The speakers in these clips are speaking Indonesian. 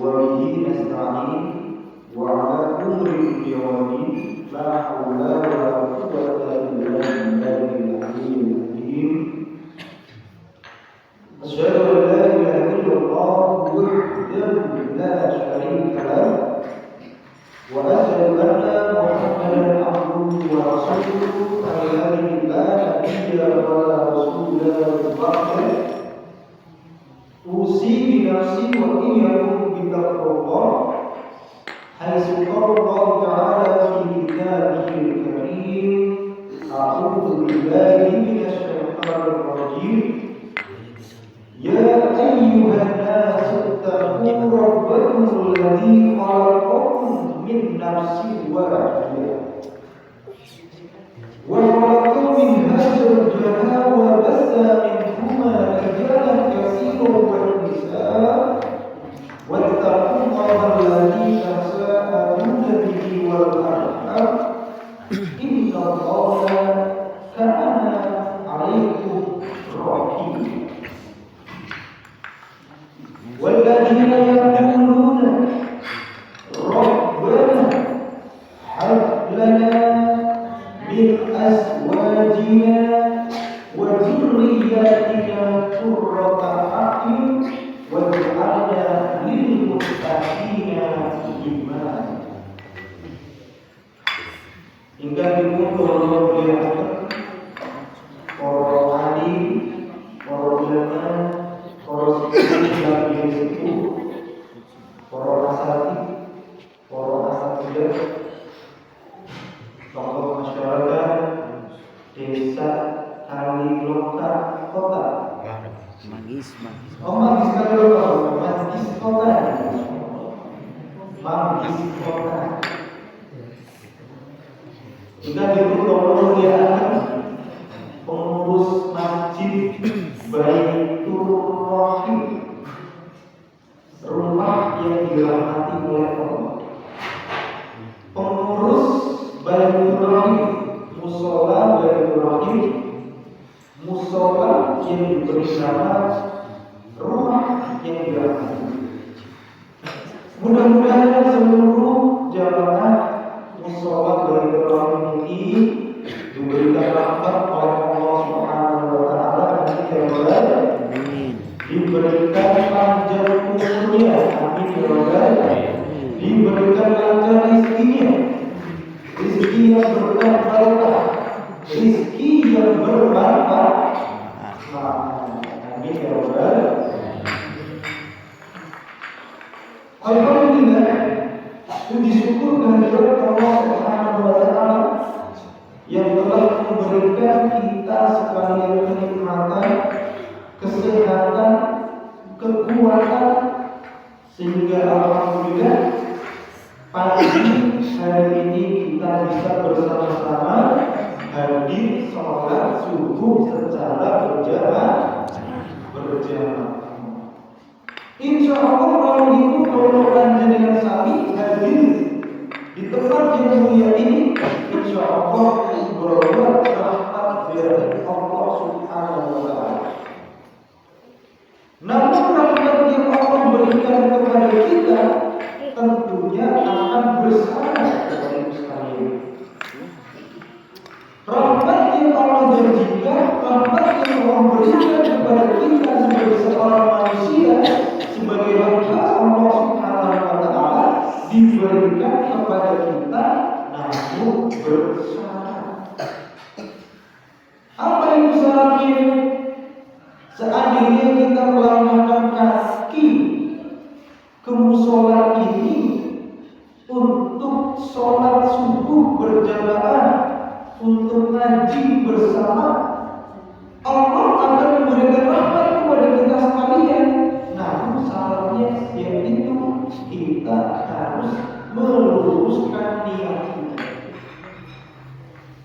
وبه نستعين وعلى أمر الدين لا حول ولا قوة إلا بالله العلي العظيم أشهد أن لا إله إلا الله وحده لا شريك له وأشهد أن محمدا عبده ورسوله الذي لا نبي ولا رسول بعده أوصي بنفسي وإياكم بتقوى الله حيث قال الله تعالى في كتابه الكريم أعوذ بالله من الشيطان الرجيم يا أيها الناس اتقوا ربكم الذي خلقكم من نفس واحدة وخلق منها زوجها وبث منهما رجالا كثيرا ونساء واتقوا الله الذي تساءلون به والأرحام إن الله كان عليكم رقيبا والذين يقولون ربنا هب لنا من أزواجنا وذرياتنا قرة أعين واجعلنا للمتقين إماما. Hingga dipukul Allah beliau para alim, para ulama, para siswa yang itu, para asatidz, para asatidzah, tokoh masyarakat, desa, kali, lokal, kota. Magis kali lokal, magis kota. Magis kota. Jika dipukul Allah pengurus masjid Baitur Rahim, rumah yang dirahmati oleh Allah. Pengurus Baitur Rahim, musola Baitur Rahim, musola yang diberi nama rumah yang dirahmati. Mudah-mudahan seluruh jamaah musola Baitur Rahim ini diberikan rahmat oleh Allah Subhanahu wa taala dan diberikan panjang umurnya, amin ya rabbal alamin. Diberikan lancar rezekinya, rezeki yang berkah, rezeki yang bermanfaat, amin ya rabbal alamin. Alhamdulillah, puji syukur kehadirat Allah Subhanahu wa taala yang telah memberikan kita sekalian kenikmatan, kesehatan, kekuatan, sehingga alhamdulillah pagi hari ini kita bisa bersama-sama hadir sholat subuh secara berjamaah. Insya Allah kalau itu kalau panjenengan sami hadir di tempat yang mulia ini, insya Allah berbuat rahmat dari Allah Subhanahu wa taala. Namun rahmat yang Allah berikan kepada kita tentunya akan bersama kepada sekalian. Rahmat yang Allah janjikan, rahmat yang Allah berikan kepada kita sebagai seorang manusia, sebagai rahmat Allah Subhanahu wa taala diberikan kepada kita namun bersyarat. Apa itu syaratnya? Seandainya kita melangkahkan kaki ke musola ini untuk sholat subuh berjamaah, untuk ngaji bersama, Allah akan memberikan rahmat kepada kita sekalian. Namun syaratnya yaitu kita harus meluruskan niat kita.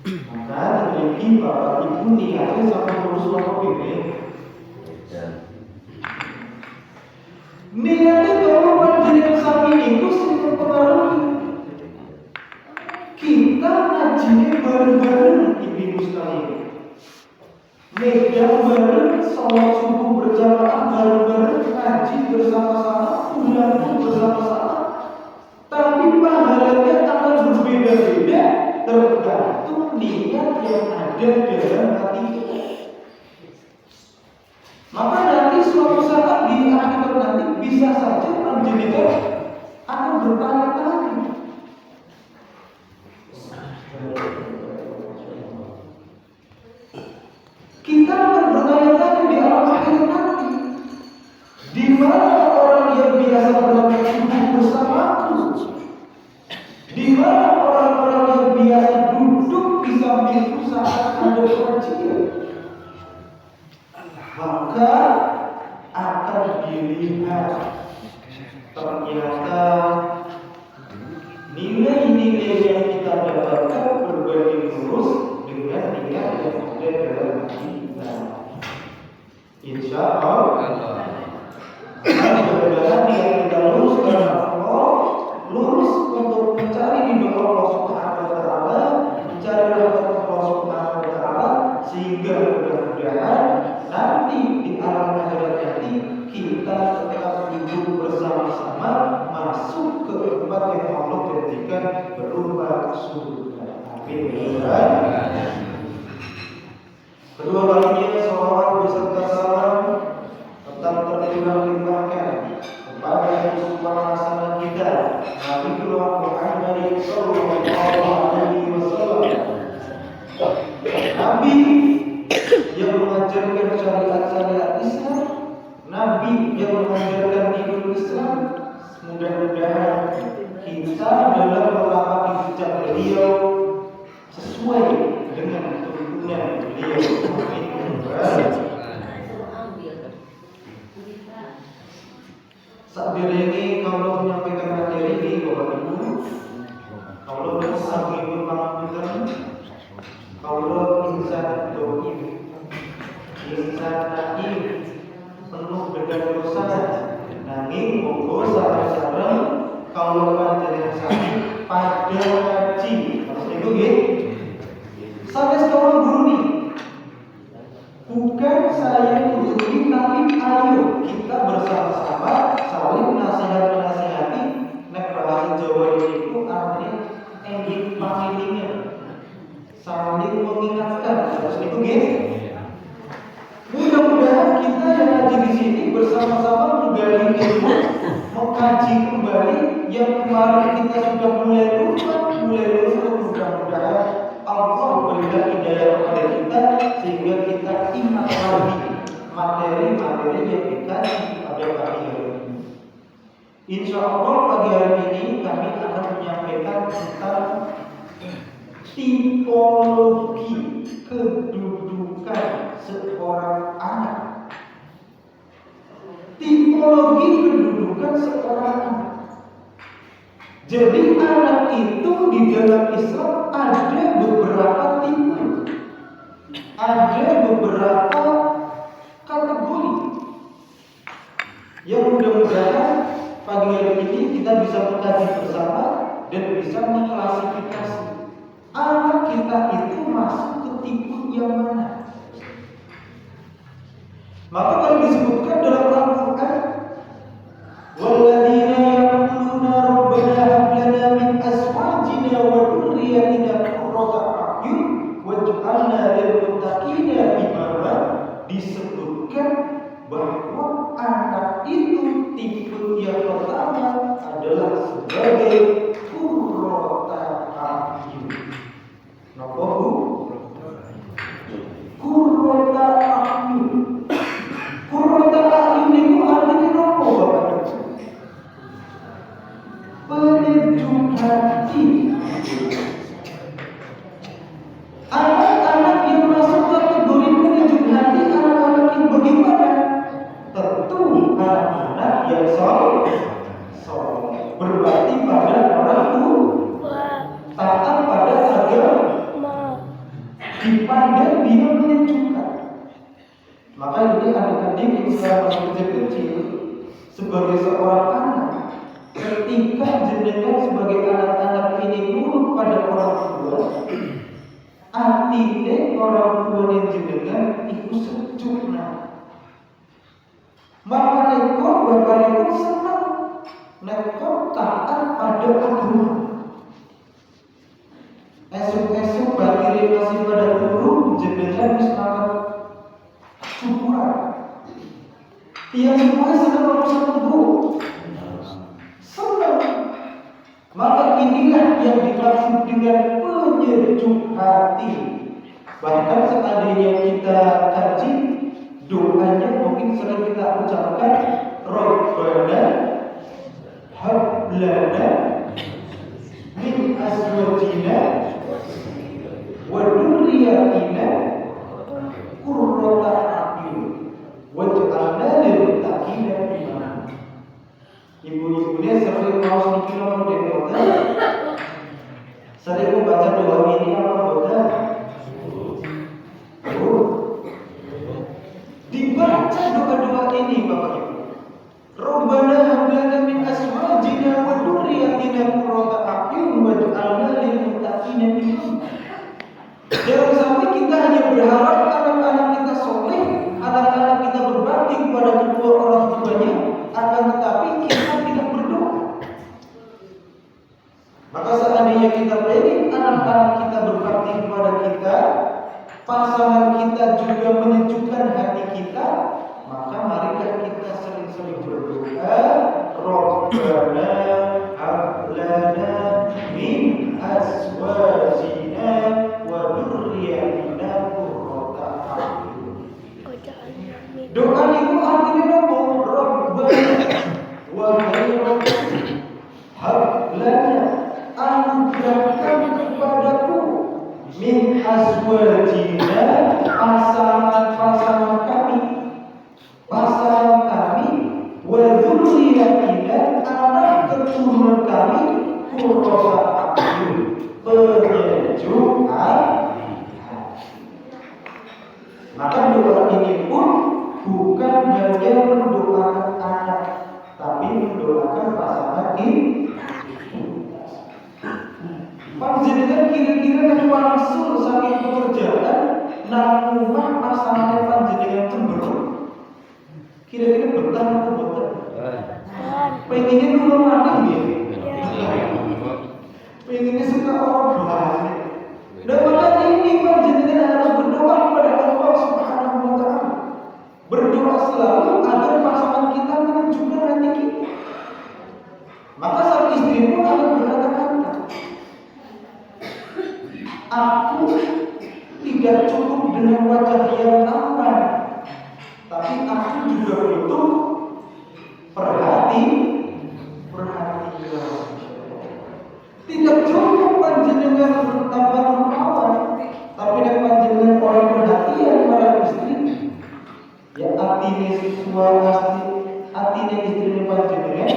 Maka terjadi Bapak Ibu niatnya sampai lurus apa ini? Niatnya kalau panjenengan sami itu sering mempengaruhi. Kita ngajinya bareng-bareng ibu-ibu sekalian. Meja bareng, sholat subuh berjamaah bareng-bareng, ngaji bersama-sama, bulan bersama-sama, tapi pahalanya akan berbeda-beda tergantung niat yang ada dalam hati kita. Maka nanti suatu saat di akhirat nanti bisa saja panjenengan akan bertanya-tanya, kita akan bertanya-tanya di alam akhirat nanti, di mana orang yang biasa berangkat subuh bersamaku, di mana orang-orang yang biasa duduk di sampingku saat ada pengajian, maka akan dilihat ternyata nilai-nilai yang kita dapatkan berbanding lurus dengan niat yang ada dalam hati kita. Insya Allah. Mudah-mudahan niat kita lurus karena Allah, lurus untuk mencari ridho Allah Subhanahu wa taala, mencari rahmat Allah Subhanahu wa taala, sehingga mudah-mudahan nanti di alam akhirat nanti kita tetap hidup bersama-sama masuk ke tempat yang Allah jadikan berupa surga. Amin. Kedua kalinya salawat beserta salam tetap terlimpah-limpahkan kepada Rasulullah kita, Nabi Muhammad sallallahu alaihi wasallam, Nabi yang mengajarkan syariat-syariat Islam, Nabi yang mengajarkan hidup Islam. Mudah-mudahan kita dalam melapaki jejak beliau sesuai dengan tuntunan beliau. Saat ini kalau menyampaikan materi ini Bapak Ibu, kalau bersama Ibu Pangapunten, kalau insan doib, insan naif, penuh dengan dosa, nanging monggo sareng-sareng kalau panjenengan sami pada ngaji. Maksud itu nggih. Sampai sekarang guru nih. Bukan saya gurui, tapi ayo kita bersama-sama saling nasihat-nasihati. Nek bahasa Jawa itu artinya enggi pangilinya, saling mengingatkan. Maksud itu nggih. Mudah-mudahan kita yang ngaji di sini bersama-sama menggali ilmu, mengkaji kembali yang kemarin kita sudah mulai lupa. Mudah-mudahan Allah berikan hidayah kepada kita sehingga kita ingat lagi materi-materi yang dikaji pada pagi hari ini. Insya Allah pagi hari ini kami akan menyampaikan tentang tipologi kedudukan seorang anak. Tipologi kedudukan seorang anak. Jadi anak itu di dalam Islam ada beberapa tipe, ada beberapa kategori yang mudah-mudahan pagi hari ini kita bisa mengkaji bersama dan bisa mengklasifikasi anak kita itu masuk ke tipe yang mana. Maka kalau disebutkan dalam Al-Quran, walladzina yaquluna rabbana hab lana min azwajina wa dhurriyyatina qurrata a'yun waj'alna lil muttaqina imama, disebutkan bahwa anak itu tipe yang pertama adalah sebagai qurrata a'yun. Napa Bu? Qurrata a'yun. Qurrata a'yun itu artinya apa Bapak? Penyejuk hati. Anak-anak yang masuk kategori penyejuk hati, anak-anak yang bagaimana? Tentu anak-anak yang soleh, berbakti pada orang tua, taat pada agama, dipandang dia menyejukkan. Maka ini adik-adik yang sekarang masih kecil-kecil, sebagai seorang anak, ketika jenengan sebagai anak-anak ini nurut pada orang tua, atine orang tua yang jenengan itu sejuk. Maka bapak senang nekor taat pada agama. Esok-esok bakire masih pada turu, jenengan wis makan syukuran. Yang semua sedang berusaha sembuh. Senang. Maka inilah yang dimaksud dengan penyejuk hati. Bahkan seandainya kita kaji doanya mungkin sering kita ucapkan Rabbana hab lana min azwajina wa dzurriyyatina qurrata a'yun waj'alna lil muttaqina imama. Ibu-ibunya sering mau sedikit model model. Sering membaca doa ini apa model? Dibaca doa-doa ini Bapak Ibu. Rabbana hab lana min azwajina wa dzurriyyatina qurrata a'yun waj'alna lil muttaqina imama. Jangan sampai kita hanya berharap anak-anak kita soleh, anak-anak kita berbakti kepada kedua orang tuanya, akan tetapi kita tidak berdoa. Maka seandainya kita ingin anak-anak kita berbakti kepada kita, pasangan kita juga menyejukkan hati kita, maka marilah kita sering-sering berdoa, Rabbana hab lana min azwajina wa dzurriyyatina qurrata a'yun. Doa itu artinya apa? Rabbana wahai Rabb, hab lana, anugerahkan kepadaku min azwajina, pasangan kami, wa dzurriyyatina, anak keturunan kami, qurrata a'yun, penyejuk hati. Maka doa ini pun bukan hanya mendoakan anak, tapi mendoakan pasangan kita. Panjenengan kira-kira langsung saking pekerjaan nang rumah pasangan panjenengan cemberut. Kira-kira betah atau boten? Pengennya dulu mati ya. Pengennya suka orang balik. Dan maka ini panjenengan harus berdoa kepada Allah Subhanahu wa taala. Berdoa selalu agar pasangan kita menunjukkan hati kita. Maka sang istri pun akan berkata-kata, aku tidak cukup dengan wajah yang tampan, tapi aku juga butuh perhatian. Tidak cukup panjenengan bertambah rupawan, tapi dan panjenengan orang perhatian para istri. Ya artinya siswa artinya istri panjenengan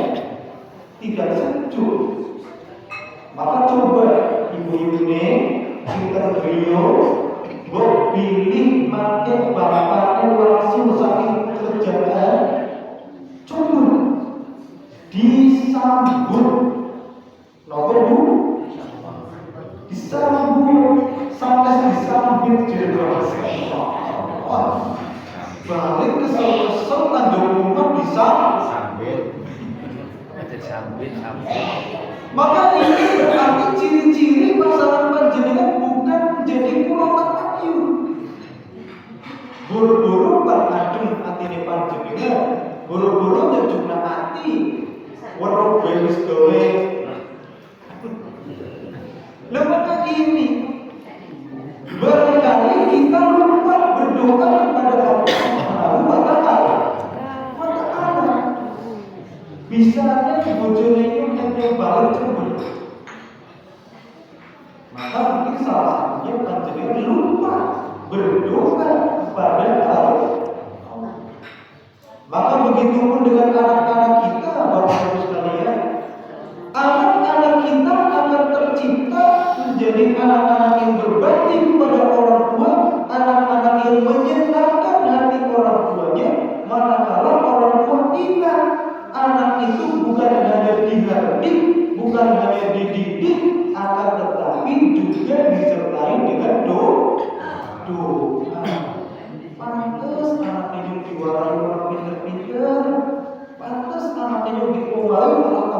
tidak sejuk. Maka coba ibu-ibu ini kita beliau buat pilih makin bapaknya langsung saking kerjaan, coba disambut. Nopo Bu? Disambut sampai disambut jelas. Balik kesel-kesel lanjut rumah disambut. Maka ini berarti ciri-ciri pasangan panjenengan bukan menjadi qurrata a'yun. Buru-buru pangadung atine panjenengan, buru-buru nyejukna ati. Weruh wis gawe. Lah maka ini barangkali kita lupa berdoa kepada Allah Subhanahu wa taala. Bisanya bojone itu yang balik cemburu. Maka mungkin salah satunya panjenengan lupa berdoa kepada Allah. Maka begitu pun dengan anak-anak kita, Bapak Ibu sekalian, anak-anak kita akan tercipta menjadi anak-anak yang berbakti kepada orang tua, anak-anak yang menyenangkan hati orang tuanya, manakala orang tua ingat anak itu bukan hanya dihardik, bukan hanya dididik, akan tetapi juga disertai dengan doa. Pantes anaknya yang diwarai orang pinter-pinter, pantes anaknya yang dikumpulkan malah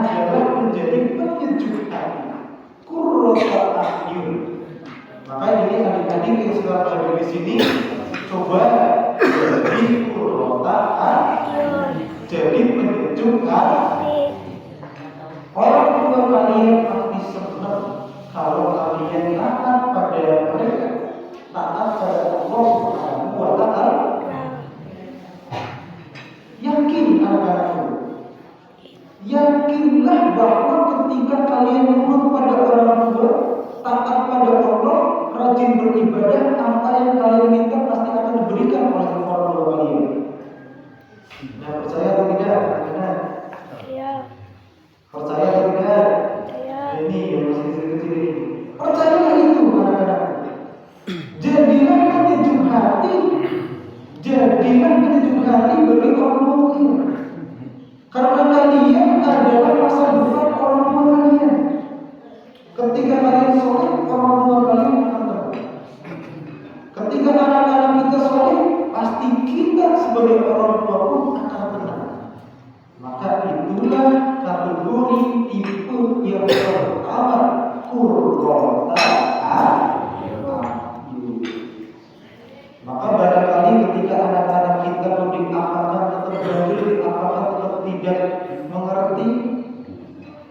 adalah menjadi penyejuk hati, qurrata a'yun. Maka ini adik-adik yang sedang berada di sini, coba jadi qurrata a'yun, jadi penyejuk hati. Orang tua kalian pasti senang kalau kalian taat pada mereka, taat pada Allah Subhanahu wa Ta'ala. Yakin anak-anakku, yakinlah bahwa ketika kalian menurut pada orang tua, taat pada Allah, rajin beribadah, apa yang kalian minta pasti akan diberikan oleh orang tua kalian. Nah, percaya atau tidak? Iya. Percaya atau tidak? Iya. Ini yang masih kecil-kecil ini. Percayalah itu anak-anak. Jadilah penyejuk hati. Jadilah penyejuk hati bagi orang tua kalian. Karena kalian adalah masa depan orang tua kalian. Ketika kalian soleh, orang tua kalian akan tahu. Ketika anak-anak kita soleh, pasti kita sebagai orang tua pun akan tenang. Maka itulah kategori tipe yang pertama, qurrata a'yun. Maka barangkali ketika anak-anak kita apakah tetap berjudi, apakah tetap tidak mengerti,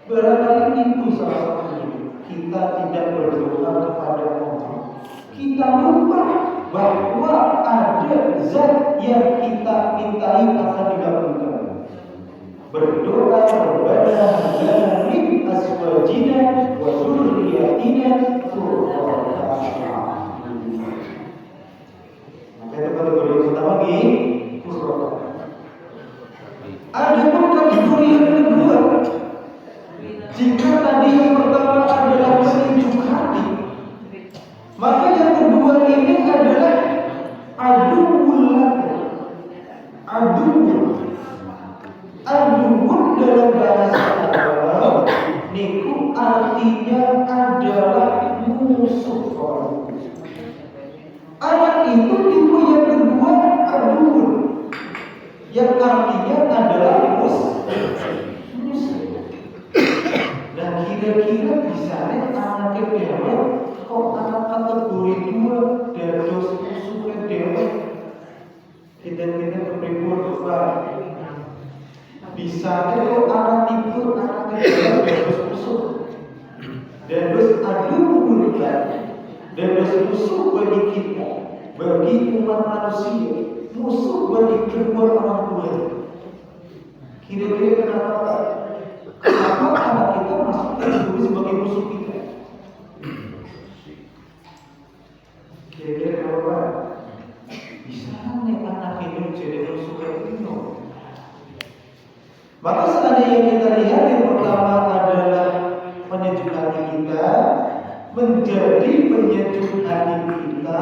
barangkali itu salah satunya kita tidak berdoa kepada Allah. Kita lupa bahwa ada zat yang kita mintai akan dikabulkan. Berdoa kepada Allah min azwajina wa dzurriyyatina qurrata a'yun. Maka itu kategori yang pertama di qurrata. Ada pun kategori yang kedua. Jika tadi yang pertama adalah penyejuk hati, maka yang kedua ini adalah aduwwul. Aduwwun dalam bahasa Arab niku artinya adalah musuh. Anak itu tipe yang kedua aduwwun, yang artinya adalah musuh. Dan kira-kira bisa anak dewa kok anak kategori dua dados musuh dewa. Kita berpikir bahwa bisa kok anak tipe anak dewa dados musuh, dados aduwwun, dados musuh bagi kita, bagi umat manusia, musuh bagi kedua orang tua. Kira-kira kenapa? Kenapa anak kita masuk kategori sebagai musuh kita? Kira-kira kenapa? Bisa nih anak ini jadi musuh kita. Maka seandainya kita lihat yang pertama adalah penyejuk hati kita, menjadi penyejuk hati kita,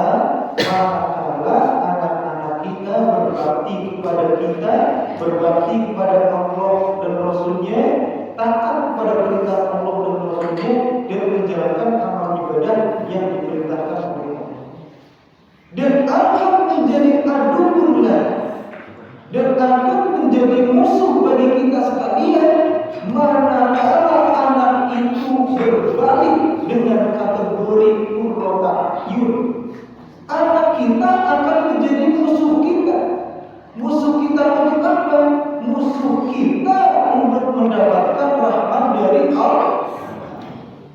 maka anak-anak kita berbakti kepada kita, berbakti kepada Allah dan Rasulnya, taat kepada perintah Allah dan Rasulnya, dan menjalankan amal ibadah yang diperintahkan oleh Allah. Dan akan menjadi aduwwullah, dan akan menjadi musuh bagi kita sekalian manakala anak itu berbalik dengan kategori qurrata a'yun. Anak kita akan menjadi musuh kita. Musuh kita untuk apa? Musuh kita untuk mendapatkan rahmat dari Allah.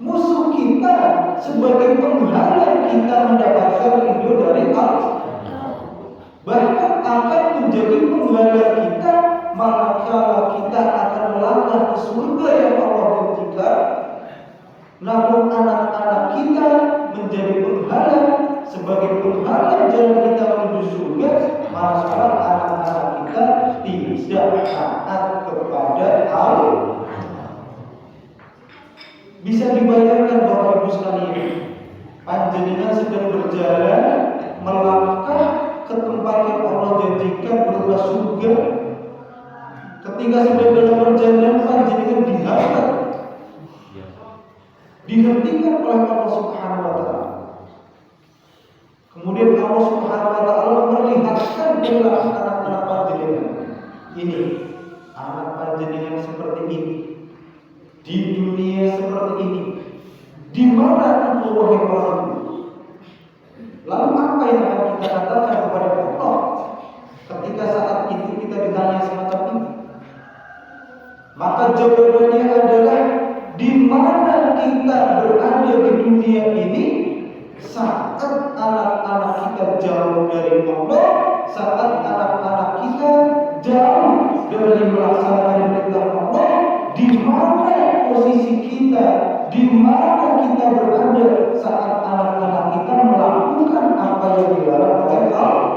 Musuh kita sebagai penghalang kita mendapatkan ridho dari Allah. Bahkan akan menjadi penghalang kita manakala kita akan melangkah ke surga yang Allah janjikan. Namun anak-anak kita menjadi penghalang, sebagai penghalang jalan kita menuju surga, manakala anak-anak kita tidak taat kepada Allah. Bisa dibayangkan Bapak Ibu sekalian, panjenengan sedang berjalan melangkah ke tempat yang Allah janjikan berupa surga. Ketika sedang dalam perjalanan, panjenengan dihambat, dihentikan oleh Allah Subhanahu wa Ta'ala. Kemudian Allah Subhanahu wa Ta'ala memperlihatkan kepada anak-anak panjenengan, ini anak panjenengan seperti ini, di dunia seperti ini, di mana engkau wahai orang tua? Lalu apa yang akan kita katakan kepada Allah ketika saat itu kita ditanya semacam ini? Maka jawabannya adalah di mana kita berada di dunia ini saat anak-anak kita jauh dari Allah, saat anak-anak kita jauh dari melaksanakan perintah Allah, di mana posisi kita, di mana kita berada saat anak-anak kita melakukan apa yang dilarang oleh Allah.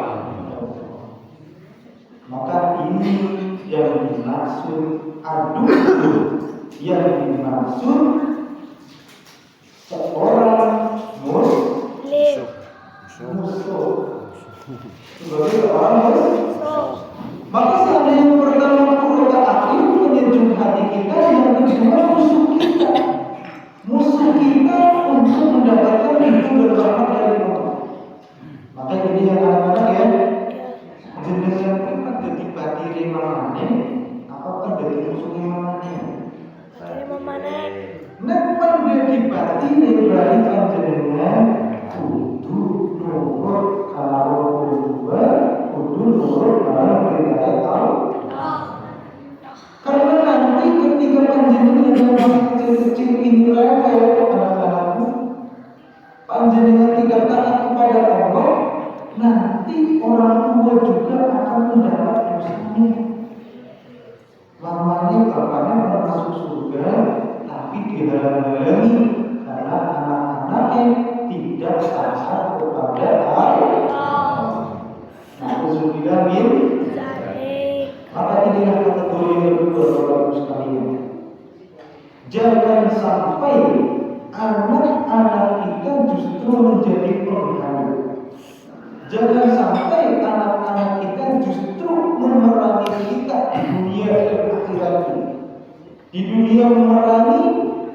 Maka ini yang dimaksud adu, yang dimaksud seorang musuh. Sebagai seorang musuh. Maka seandainya yang pertama kurota akhir menyejuk hati kita, yang kedua musuh kita. Musuh kita untuk mendapatkan hidup dan rahmat dari Allah. Maka ini yang anak-anak ya, jenengan kita jadi batire mamane, apakah dari musuhnya mamane? Batire mamane. Nek pandai batire berarti panjenengan kudu nurut kalau kedua, kudu nurut kalau perintah Allah. Karena nanti ketika panjenengan yang kecil-kecil ini ya anak-anakku, panjenengan tidak taat kepada Allah, nanti orang tua juga akan mendapat dosanya. Lamanya bapaknya mau masuk surga, tapi dihalang-halangi karena anak-anaknya tidak taat kepada Allah. Alhamdulillah min. Maka inilah kategori yang kedua Bapak-Ibu sekalian. Jangan sampai anak-anak kita justru menjadi penghalang. Jangan sampai anak-anak kita justru memerangi kita di dunia dan akhirat ini. Di dunia memerangi,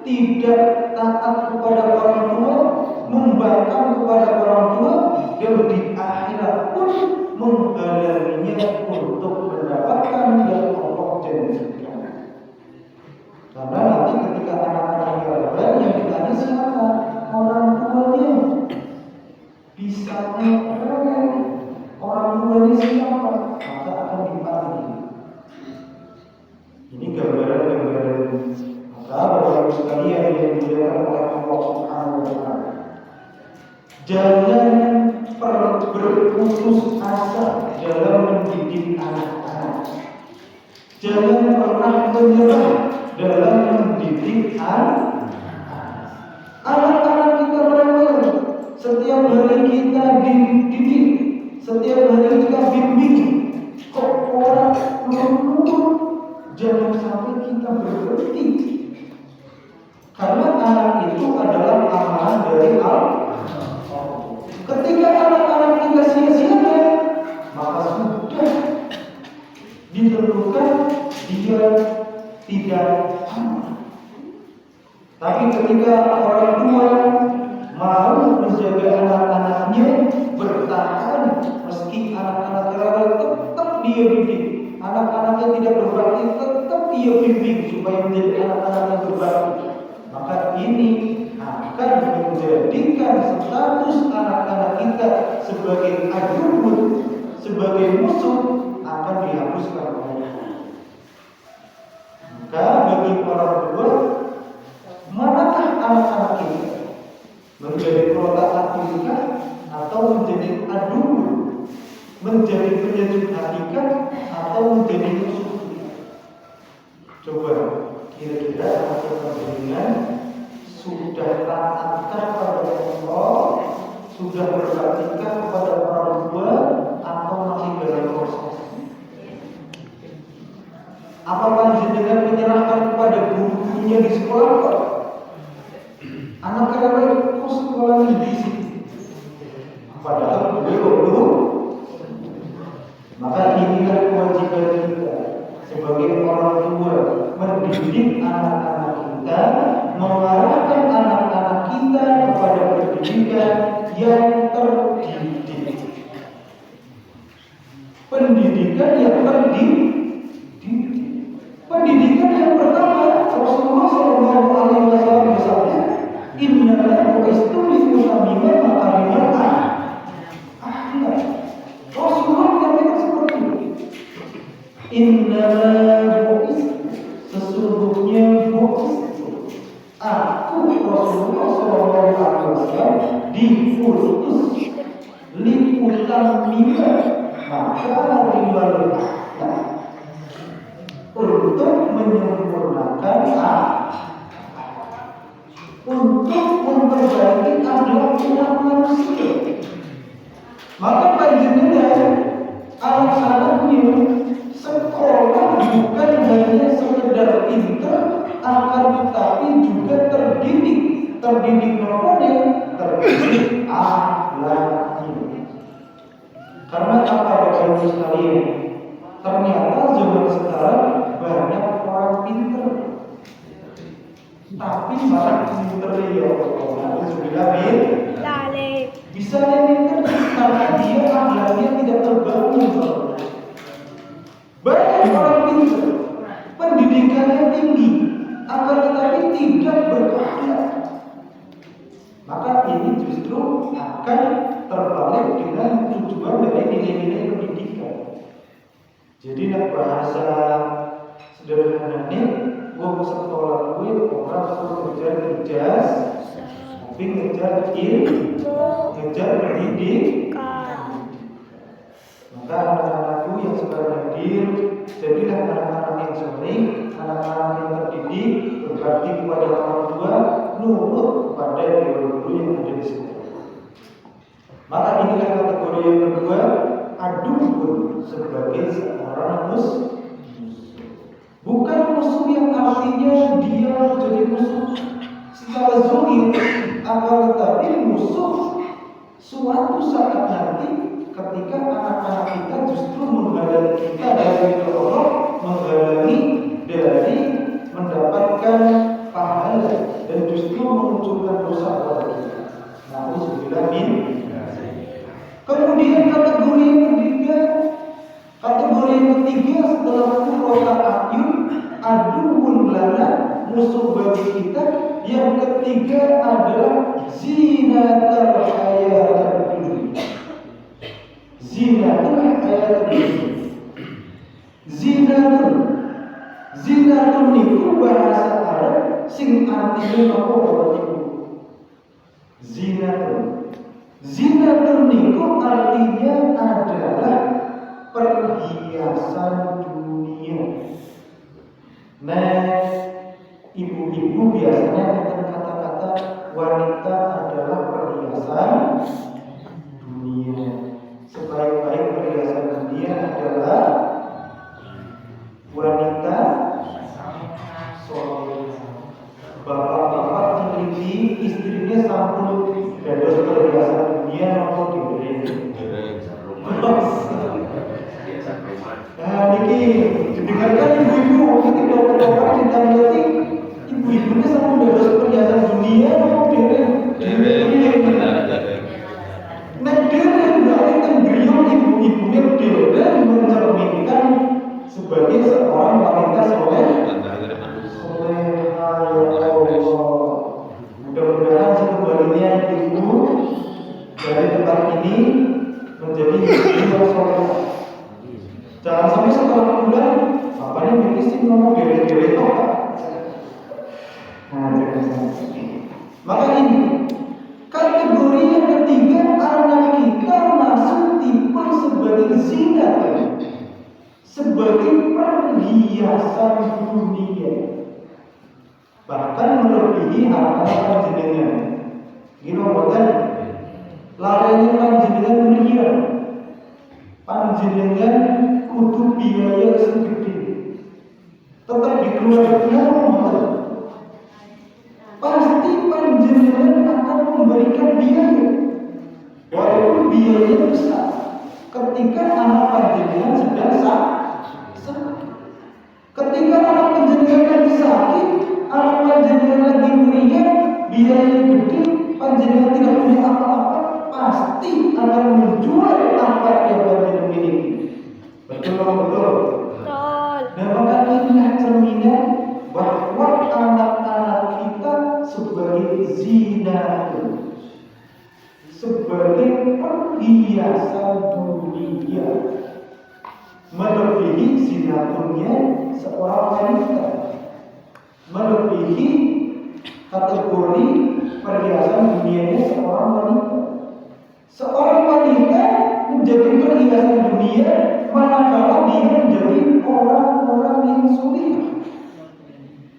tidak taat kepada orang tua, membangkang kepada orang tua, dan di akhirat pun menghalanginya untuk mendapatkan yang Allah janjikan. Karena nanti ketika anak-anak yang ditanya siapa? Orang tuanya. Bisa orang tuanya siapa? Maka akan dipanggil. Ini gambaran-gambaran. Maka Bapak-Ibu sekalian yang dimuliakan oleh Allah Subhanahu wa Ta'ala, jangan berputus asa dalam mendidik anak-anak. Jangan pernah menyerah dalam mendidik anak-anak kita rewel. Setiap hari kita dididik, setiap hari kita bimbing. Kok orang lurus? Jangan sampai kita berhenti. Karena anak itu adalah amalan dari Allah. Ketika anak-anak kita sia-sia, maka sudah ditentukan dia tidak aman. Tapi ketika orang tua mau menjaga anak-anaknya bertahan, meski anak-anak rewel tetap dia bimbing, anak-anaknya tidak berbakti tetap dia bimbing supaya menjadi anak-anak yang berbakti, maka ini akan menjadikan status anak-anak kita sebagai aduan, sebagai musuh akan dihapuskan oleh Allah. Maka bagi orang tua, manakah anak-anak kita? Menjadi prota hati kita atau menjadi aduan, menjadi penyejuk hati kita atau menjadi musuh kita? Coba kira-kira apakah dengan sudah taatkah pada Allah, sudah berbaktikah kepada orang tua, atau masih dalam proses? Apa panjenengan menyerahkan kepada guru-gurunya di sekolah? Anak kalian kok sekolahnya di sini? Padahal belum. Maka inilah kewajiban kita sebagai orang tua, mendidik anak-anak kita, mengarahkan anak-anak kita kepada pendidikan yang terdidik. Pendidikan yang terdidik. Pendidikan yang pertama Rasulullah SAW Innama bu'istu, sesungguhnya bu'istu, aku Rasulullah SAW diutus liutammima makarimul akhlak, untuk menyempurnakan untuk memperbaiki akhlak umat manusia. Maka panjenengan alasannya sekolah bukan hanya sekedar pintar, akan tetapi juga terdidik. Terdidik nomornya, terdidik akhlaknya. Karena apa Bapak Ibu sekalian? Ternyata zaman sekarang banyak orang pintar, tapi malah pintar ya Allah sudah bisa dia pintar karena dia akhlaknya tidak terbangun. Banyak orang pintar, pendidikannya tinggi, akan tetapi tidak berakhlak. Maka ini justru akan terbalik dengan tujuan dari nilai-nilai pendidikan. Jadi nak bahasa sederhananya, gua sekolah gue orang suruh ngejar tapi ngejar ilmu, ngejar pendidikan. Maka anak-anakku yang sekarang hadir, jadilah anak-anak yang soleh, anak-anak yang terdidik, berbakti kepada orang tua, nurut kepada guru-guru yang ada di sekolah. Maka inilah kategori yang kedua, adukun sebagai seorang musuh. Bukan musuh yang artinya dia jadi musuh secara zahir, akan tetapi musuh suatu saat nanti ketika anak-anak kita justru menghalangi kita dari Allah, menghalangi dari mendapatkan pahala dan justru memunculkan dosa pada kita. Nauzubillah min. Kemudian kategori yang ketiga setelah qurrata a'yun, aduun lana, musuh bagi kita. Yang ketiga adalah zinatul hayatid dunya. Zinatul hayatid dunya. Zinatun niku bahasa Arab sing artine napa Bapak Ibu? Zinatun niku artinya adalah perhiasan dunia. Nah, ibu-ibu biasanya dengan kata-kata wanita adalah perhiasan dunia. Sebaik-baik perhiasan dunia adalah wanita soleh. Bapak-bapak memiliki istrinya sampul dados perhiasan dunia maupun diberi. Nah, niki didengarkan ibu-ibu, ini dokter-dokter kita ngerti ibu-ibunya sampul dados perhiasan dunia maupun diberi. Nah, deren berarti kan beliau ibu-ibunya deren mencerminkan sebagai seorang wanita soleh. Mudah-mudahan sekembalinya ibu dari tempat ini menjadi ibu yang soleh. Jangan sampai setelah pulang bapaknya bikin ngomong dere-dere kok. Nah, jangan sampai. Maka ini kategori yang ketiga, anak kita masuk tipe sebagai zina, sebagai perhiasan dunia, bahkan melebihi harta panjenengan. Gino boten, larenya panjenengan miliar, panjenengan kudu biaya segede, tetap dikeluarkan modal. Pasti panjenengan akan memberikan biaya, walaupun biayanya besar. Ketika anak panjenengan sedang sakit, ketika anak panjenengan lagi sakit, anak panjenengan lagi meriah, biaya gede, panjenengan tidak punya apa-apa, pasti akan menjual apa yang panjenengan miliki. Betul. Dan maka inilah cerminan bahwa anak-anak kita sebagai zina, sebagai perhiasan dunia, melebihi zina memiliki kategori perhiasan dunianya seorang wanita. Seorang wanita menjadi perhiasan dunia manakala dia menjadi orang-orang yang soleh.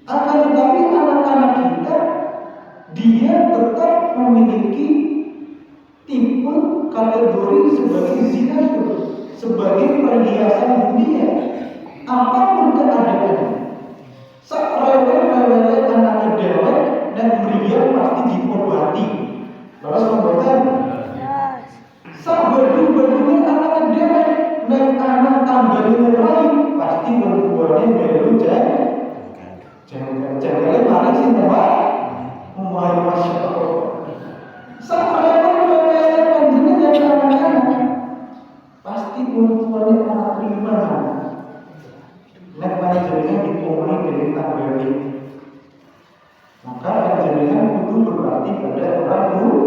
Akan tetapi anak-anak kita, dia tetap memiliki tipe kategori sebagai zina, sebagai perhiasan dunia. Apapun keadaannya, sakrewel-rewel anak dewek dan meriam pasti diobati. Terus membuatkan sabadu-badunya anak dewek dan anak tanggalnya lain pasti berbuatnya melu jangan mari sih memahami Masya Allah. Sakrewel-rewel panjenengan anak-anak pasti berbuatnya anak prima. Nek panjenengan dikomani dari tanggal ini, maka panjenengan itu berarti pada orang tua.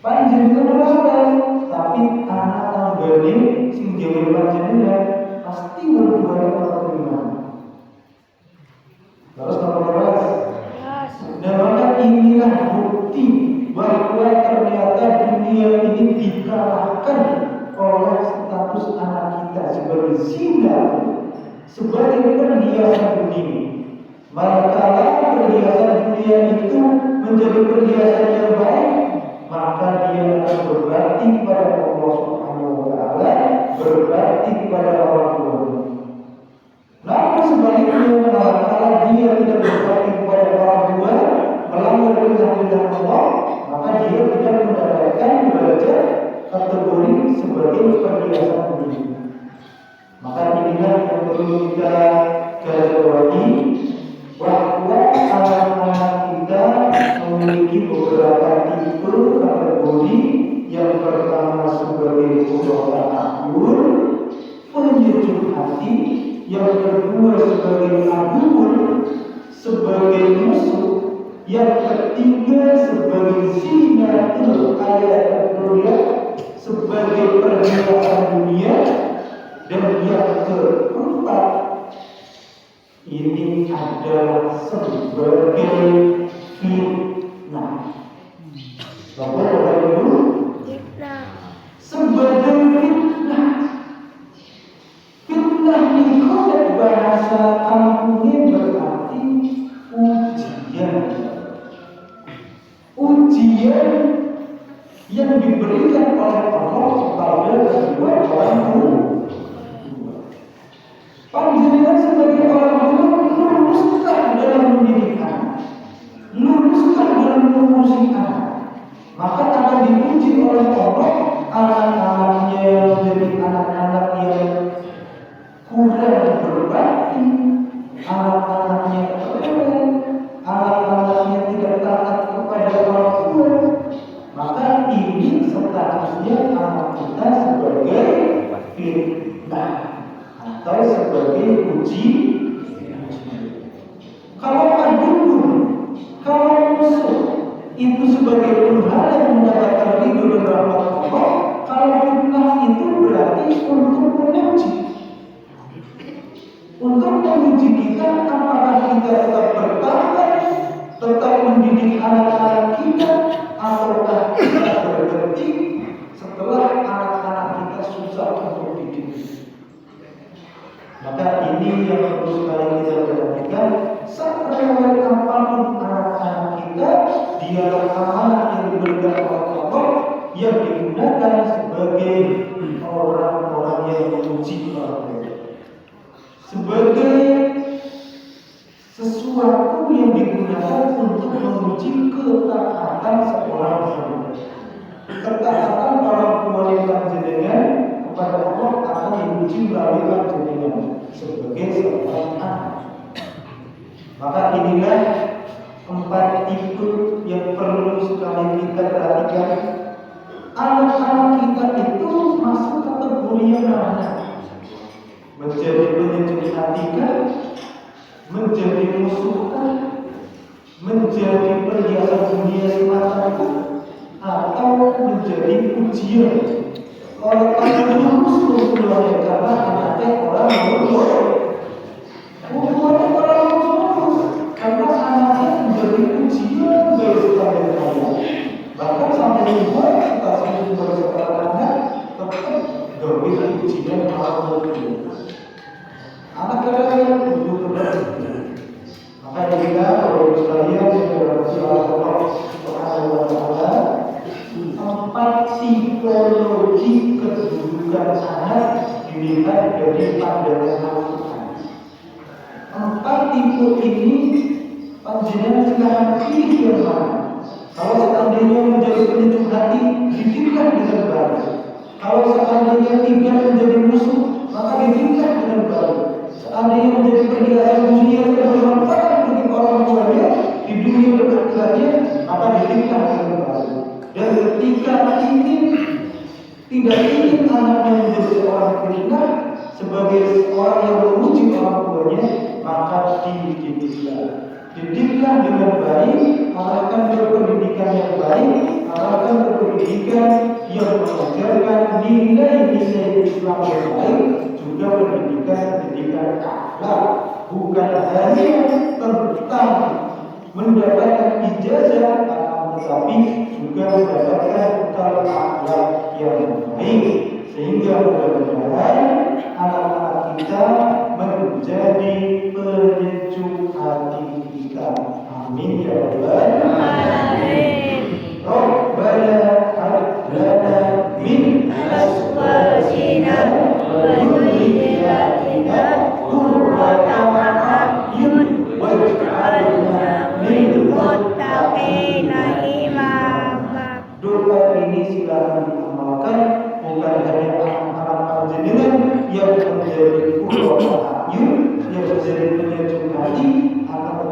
Panjenengan orang, tapi anak tanggal ini sing jawa panjenengan pasti berbuat orang tua. Terus nomor 12. Dan maka inilah bukti bahwa ternyata dunia ini dikalahkan oleh status anak kita sebagai zina, sebagai perhiasan dunia. Manakala perhiasan dunia itu menjadi perhiasan yang baik, maka dia akan berbakti pada Allah Subhanahu wa Ta'ala, berbakti pada orang tua. Namun sebaliknya, manakala dia tidak berbakti kepada orang tua, melanggar perintah Allah, maka dia tidak mendapatkan derajat kategori sebagai perhiasan dunia. Maka inilah yang perlu kita garis bawahi, bahwa anak-anak kita memiliki beberapa tipe kategori. Yang pertama sebagai pembawa akur, penyejuk hati. Yang kedua sebagai akur, sebagai musuh. Yang ketiga sebagai zinatul ayat dunia, sebagai perhiasan dunia. Dan yang keempat, ini adalah sebagai fitnah. Bapak Ibu, sebagai fitnah. Fitnah itu bahasa kampungnya berarti ujian. Ujian yang diberikan oleh Allah kepada kedua orang tua. Panjenengan sebagai orang tua luruskah dalam mendidik anak, luruskah dalam mengurusi anak, maka akan diuji oleh Allah. Anak-anaknya menjadi anak-anak yang kurang berbakti, anak-anaknya keren, anak-anaknya tidak taat kepada orang tua, maka ini statusnya anak kita sebagai fitnah atau sebagai uji. Kalau adukun, kalau musuh itu sebagai Tuhan yang mendapatkan ridho dan rahmat Allah, kalau fitnah itu berarti untuk menguji. Untuk menguji kita, apakah kita tetap bertahan, tetap mendidik anak-anak kita, ataukah kita berhenti setelah anak-anak kita susah untuk dididik. Maka ini yang perlu sekali kita perhatikan. Seberapa apapun anak-anak kita, dialah amanah yang diberikan oleh Allah, yang digunakan sebagai orang-orang yang menguji Allah, sebagai sesuatu yang digunakan untuk menguji ketaatan seorang hamba. Ketaatan orang tua yang panjenengan kepada Allah akan diuji melalui panjenengan sebagai seorang anak. Maka inilah 4 tipe yang perlu sekali kita perhatikan. Anak-anak kita itu masuk kategori yang mana? Menjadi penyejuk hati kah? Menjadi musuh kah? Menjadi perhiasan dunia semata kah? Atau menjadi ujian? Orang lurus keluarnya karena anaknya orang lurus. Bukan orang lurus. Anak kalian butuh berbagi. Maka kita kalau sekalian sudah Allah Subhanahu wa Ta'ala, 4 tipologi kedudukan anak dilihat dari pandangan Al-Quran. 4 tipe ini panjenengan silahkan pilih yang mana. Kalau seandainya menjadi penyejuk hati, didiklah dengan baik. Kalau seandainya tidak menjadi musuh, maka didiklah dengan baik. Seandainya menjadi perhiasan dunia yang bermanfaat bagi orang tuanya di dunia dan akhiratnya, maka didiklah dengan baik. Dan ketika ingin tidak ingin anaknya menjadi seorang kriminal sebagai orang yang memuji orang tuanya, maka didiklah. Didiklah dengan baik, arahkan berpendidikan yang baik, arahkan berpendidikan yang mengajarkan nilai-nilai Islam yang baik, juga pendidikan akhlak, bukan hanya tentang mendapatkan ijazah, tetapi juga mendapatkan bekal akhlak yang baik, sehingga mudah-mudahan anak-anak kita menjadi penyejuk hati kita. Amin ya rabbal alamin. Rabbana hab lana min azwajina wa dhurriyyatina qurrata a'yun waj'alna lil muttaqina imama. Doa ini silakan diamalkan, bukan hanya anak-anak panjenengan yang menjadi qurrata a'yun, yang menjadi penyejuk hati, akan